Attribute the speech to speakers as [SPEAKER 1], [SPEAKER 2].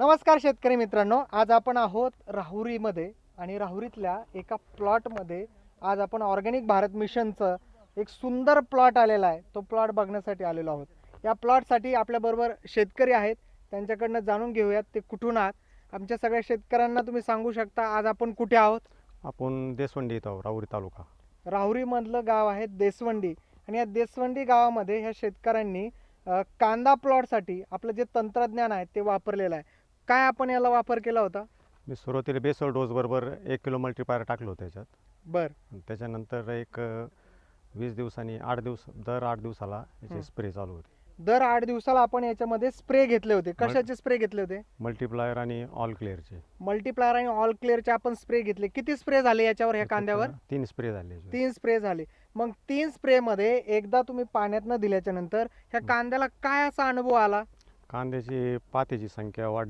[SPEAKER 1] नमस्कार शेतकरी मित्रांनो, आज आपण आहोत राहुरीमध्ये आणि राहुरीतल्या एका प्लॉटमध्ये आज आपण ऑर्गॅनिक भारत मिशनचं एक सुंदर प्लॉट आलेला आहे. तो प्लॉट बघण्यासाठी आलेलो आहोत. या प्लॉटसाठी आपल्याबरोबर शेतकरी आहेत, त्यांच्याकडनं जाणून घेऊयात ते कुठून आहात. आमच्या सगळ्या शेतकऱ्यांना तुम्ही सांगू शकता आज आपण कुठे आहोत.
[SPEAKER 2] आपण देसवंडी येत आहोत, राहुरी तालुका.
[SPEAKER 1] राहुरीमधलं गाव आहे देसवंडी आणि या देसवंडी गावामध्ये ह्या शेतकऱ्यांनी कांदा प्लॉटसाठी आपलं जे तंत्रज्ञान आहे ते वापरलेलं आहे. काय आपण याला वापर केला होता?
[SPEAKER 2] मी सुरुवातीला बेसल डोस बरोबर 1 किलो मल्टीप्लायर टाकलं होतं त्याच्यात.
[SPEAKER 1] बर
[SPEAKER 2] आणि त्याच्यानंतर एक 20 दिवसांनी 8 दिवस दर 8 दिवसाला याचे स्प्रे चालू होते.
[SPEAKER 1] दर 8 दिवसाला आपण याच्यामध्ये स्प्रे घेतले होते. कशाचे स्प्रे घेतले होते?
[SPEAKER 2] मल्टीप्लायर आणि ऑल क्लिअरचे.
[SPEAKER 1] मल्टीप्लायर आणि ऑल क्लिअरचे आपण स्प्रे घेतले. किती स्प्रे झाले याच्यावर ह्या कांद्यावर?
[SPEAKER 2] 3 स्प्रे झाले याच्यावर.
[SPEAKER 1] 3 स्प्रे झाले. मग 3 स्प्रे मध्ये एकदा तुम्ही पाण्यात न दिल्याच्या नंतर ह्या कांद्याला काय असा अनुभव आला?
[SPEAKER 2] कांद्याची पातीची संख्या वाढ